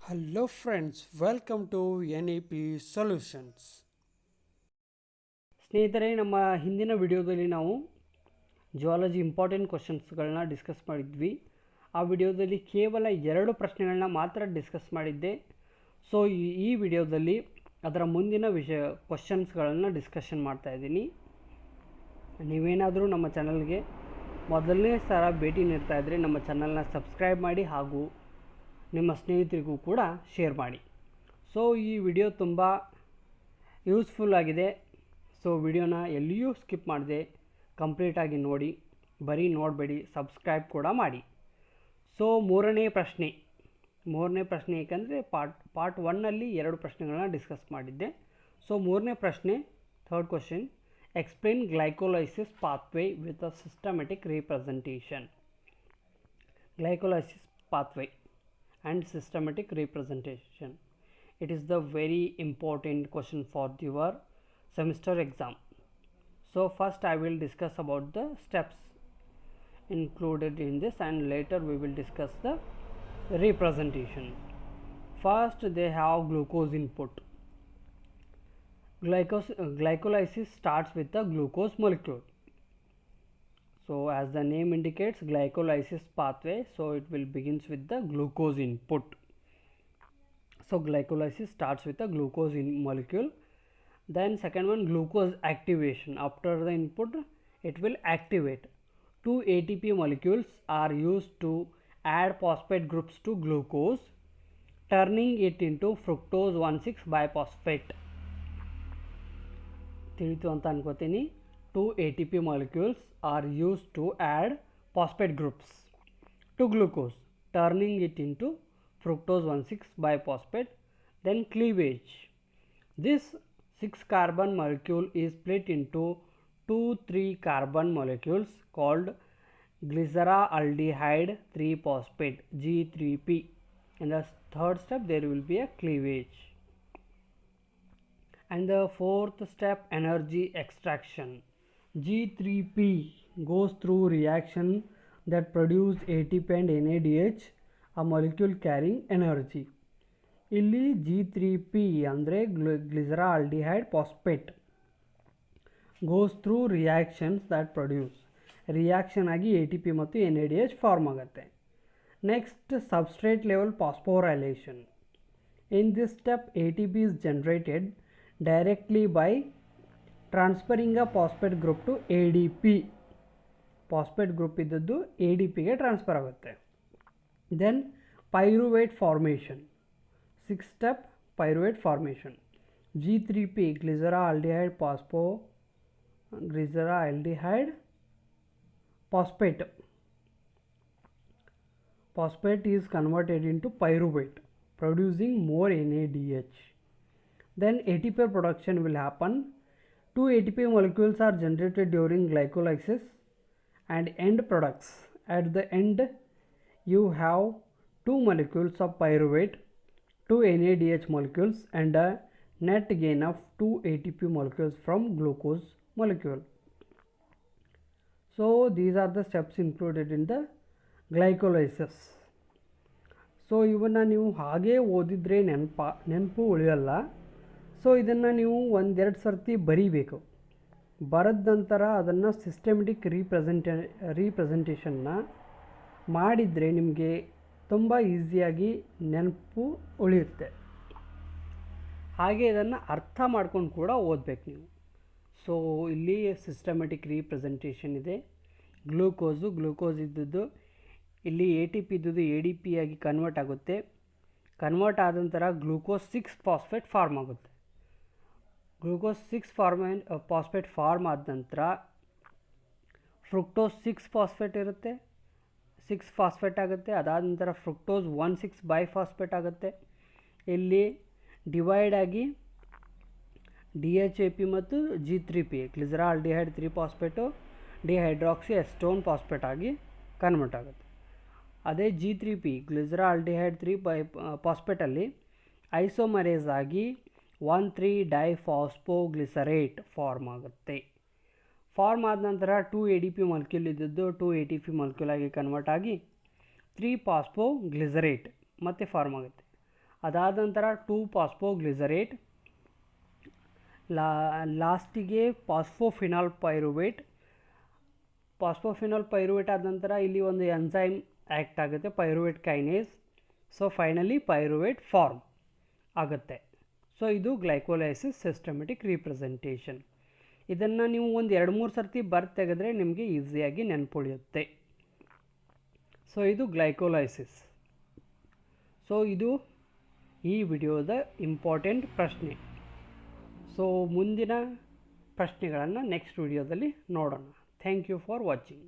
Hello friends, welcome to NEP Solutions. ಸ್ನೇಹಿತರೆ, ನಮ್ಮ ಹಿಂದಿನ ವಿಡಿಯೋದಲ್ಲಿ ನಾವು ಜಿಯಾಲಜಿ ಇಂಪಾರ್ಟೆಂಟ್ ಕ್ವಶನ್ಸ್ಗಳನ್ನ ಡಿಸ್ಕಸ್ ಮಾಡಿದ್ವಿ. ಆ ವಿಡಿಯೋದಲ್ಲಿ ಕೇವಲ 2 ಪ್ರಶ್ನೆಗಳನ್ನ ಮಾತ್ರ ಡಿಸ್ಕಸ್ ಮಾಡಿದ್ದೆ. ಸೊ ಈ ವಿಡಿಯೋದಲ್ಲಿ ಅದರ ಮುಂದಿನ ಕ್ವಶನ್ಸ್ಗಳನ್ನು ಡಿಸ್ಕಷನ್ ಮಾಡ್ತಾ ಇದ್ದೀನಿ. ನೀವೇನಾದರೂ ನಮ್ಮ ಚಾನಲ್ಗೆ ಮೊದಲನೇ ಸಲ ಭೇಟಿ ನೀಡ್ತಾ ಇದ್ದರೆ ನಮ್ಮ ಚಾನಲ್ನ ಸಬ್ಸ್ಕ್ರೈಬ್ ಮಾಡಿ ಹಾಗೂ ನಿಮ್ಮ ಸ್ನೇಹಿತರಿಗೂ ಕೂಡ ಶೇರ್ ಮಾಡಿ. ಸೊ ಈ ವಿಡಿಯೋ ತುಂಬ ಯೂಸ್ಫುಲ್ ಆಗಿದೆ. ಸೊ ವಿಡಿಯೋನ ಎಲ್ಲಿಯೂ ಸ್ಕಿಪ್ ಮಾಡದೆ ಕಂಪ್ಲೀಟಾಗಿ ನೋಡಿ, ಬರೀ ನೋಡಬೇಡಿ, ಸಬ್ಸ್ಕ್ರೈಬ್ ಕೂಡ ಮಾಡಿ. ಸೊ ಮೂರನೇ ಪ್ರಶ್ನೆ ಏಕೆಂದರೆ ಪಾರ್ಟ್ 1ನಲ್ಲಿ 2 ಪ್ರಶ್ನೆಗಳನ್ನ ಡಿಸ್ಕಸ್ ಮಾಡಿದ್ದೆ. ಸೊ ಮೂರನೇ ಪ್ರಶ್ನೆ, third question, explain glycolysis pathway with a systematic representation. Glycolysis pathway and systematic representation. It is the very important question for your semester exam. So first I will discuss about the steps included in this, and later we will discuss the representation. First they have glucose input. Glycolysis starts with the glucose molecule. So as the name indicates, glycolysis pathway, so it will begins with the glucose input. So glycolysis starts with the glucose molecule. Then second one, glucose activation. After the input, it will activate. 2 ATP molecules are used to add phosphate groups to glucose, turning it into fructose 1,6 biphosphate. ತಿಳಿತು ಅಂತ ಅನ್ಕೋತೀನಿ. 2 ATP molecules are used to add phosphate groups to glucose, turning it into fructose 1,6 biphosphate. Then cleavage. This 6-carbon molecule is split into 2 3-carbon molecules called glyceraldehyde 3-phosphate G3P. In the third step there will be a cleavage. And the fourth step, energy extraction. G3P goes through reaction that produce ATP and NADH, a molecule carrying energy. ಇಲ್ಲಿ G3P ಅಂದರೆ glyceraldehyde phosphate goes through reactions that produce reaction ಆಗಿ ATP ಮತ್ತು NADH form ಆಗುತ್ತೆ. Next, substrate level phosphorylation. In this step ATP is generated directly by transferring a phosphate group to ADP. Phosphate group ಇದ್ದದ್ದು ADPಗೆ transfer ಆಗುತ್ತೆ. Then pyruvate formation. 6th step, pyruvate formation. G3P glyceraldehyde phosphate is converted into pyruvate, producing more NADH. Then ATP production will happen. 2 ATP molecules are generated during glycolysis and end products. At the end you have 2 molecules of pyruvate, 2 NADH molecules, and a net gain of 2 ATP molecules from glucose molecule. So these are the steps included in the glycolysis. So ಇವನ್ನ ನೀವು ಹಾಗೇ ಓದಿದರೆ ನೆನಪು ಉಳಿಯಲ್ಲ. So ಇದನ್ನು ನೀವು 1-2 ಸರ್ತಿ ಬರೀಬೇಕು. ಬರೆದ ನಂತರ ಅದನ್ನು ಸಿಸ್ಟಮೆಟಿಕ್ ರೀಪ್ರೆಸೆಂಟೇಷನ್ನ ಮಾಡಿದರೆ ನಿಮಗೆ ತುಂಬ ಈಸಿಯಾಗಿ ನೆನಪು ಉಳಿಯುತ್ತೆ. ಹಾಗೆ ಇದನ್ನು ಅರ್ಥ ಮಾಡ್ಕೊಂಡು ಕೂಡ ಓದಬೇಕು ನೀವು. ಸೊ ಇಲ್ಲಿ ಸಿಸ್ಟಮೆಟಿಕ್ ರೀಪ್ರೆಸೆಂಟೇಷನ್ ಇದೆ. ಗ್ಲೂಕೋಸ್ ಇದ್ದದ್ದು ಇಲ್ಲಿ ATP ಇದ್ದದ್ದು ADP ಆಗಿ ಕನ್ವರ್ಟ್ ಆಗುತ್ತೆ. ಕನ್ವರ್ಟ್ ಆದ ನಂತರ ಗ್ಲೂಕೋಸ್ 6-ಫಾಸ್ಫೇಟ್ ಫಾರ್ಮ್ ಆಗುತ್ತೆ. ಗ್ಲೂಕೋಸ್ 6-ಫಾಸ್ಫೇಟ್ ಫಾರ್ಮ್ ಆದ ನಂತರ ಫ್ರುಕ್ಟೋಸ್ 6-ಫಾಸ್ಫೇಟ್ ಇರುತ್ತೆ, 6-ಫಾಸ್ಫೇಟ್ ಆಗುತ್ತೆ. ಅದಾದ ನಂತರ ಫ್ರುಕ್ಟೋಸ್ 1,6 ಬೈಫಾಸ್ಫೇಟ್ ಆಗುತ್ತೆ. ಇಲ್ಲಿ ಡಿವೈಡ್ ಆಗಿ DHAP ಮತ್ತು G3P ಗ್ಲಿಸರಾಲ್ಡಿಹೈಡ್ 3-ಫಾಸ್ಫೇಟು ಡಿಹೈಡ್ರಾಕ್ಸಿ ಎಸ್ಟೋನ್ ಫಾಸ್ಫೇಟ್ ಆಗಿ ಕನ್ವರ್ಟ್ ಆಗುತ್ತೆ. ಅದೇ G3P ಗ್ಲಿಸರಾಲ್ಡಿಹೈಡ್ 3-ಫಾಸ್ಫೇಟಲ್ಲಿ ಐಸೋಮರೇಸ್ ಆಗಿ 1,3-ಡೈಫಾಸ್ಫೋಗ್ಲಿಸರೇಟ್ ಫಾರ್ಮ್ ಆಗುತ್ತೆ. ಫಾರ್ಮ್ ಆದ ನಂತರ 2 ADP ಮಾಲಿಕ್ಯೂಲ್ ಇದ್ದದ್ದು 2 ATP ಮಾಲಿಕ್ಯೂಲ್ ಆಗಿ ಕನ್ವರ್ಟ್ ಆಗಿ 3-ಫಾಸ್ಫೋಗ್ಲಿಸರೇಟ್ ಮತ್ತೆ ಫಾರ್ಮ್ ಆಗುತ್ತೆ. ಅದಾದ ನಂತರ 2 ಫಾಸ್ಫೋಗ್ಲಿಸರೇಟ್, ಲಾಸ್ಟಿಗೆ ಫಾಸ್ಫೋಫಿನಾಲ್ ಪೈರುವೇಟ್. ಫಾಸ್ಫೋಫಿನಾಲ್ ಪೈರುವೇಟ್ ಆದ ನಂತರ ಇಲ್ಲಿ ಒಂದು ಎನ್ಸೈಮ್ ಆ್ಯಕ್ಟ್ ಆಗುತ್ತೆ, pyruvate kinase. So finally pyruvate form ಆಗುತ್ತೆ. ಸೊ ಇದು ಗ್ಲೈಕೋಲೈಸಿಸ್ ಸಿಸ್ಟಮೆಟಿಕ್ ರೀಪ್ರೆಸೆಂಟೇಷನ್. ಇದನ್ನು ನೀವು ಒಂದು 2-3 ಸರ್ತಿ ತೆಗೆದ್ರೆ ನಿಮಗೆ ಈಸಿಯಾಗಿ ನೆನಪುಳಿಯುತ್ತೆ. ಸೊ ಇದು ಗ್ಲೈಕೋಲೈಸಿಸ್. ಸೊ ಇದು ಈ ವಿಡಿಯೋದ ಇಂಪಾರ್ಟೆಂಟ್ ಪ್ರಶ್ನೆ. ಸೊ ಮುಂದಿನ ಪ್ರಶ್ನೆಗಳನ್ನು ನೆಕ್ಸ್ಟ್ ವಿಡಿಯೋದಲ್ಲಿ ನೋಡೋಣ. Thank you for watching.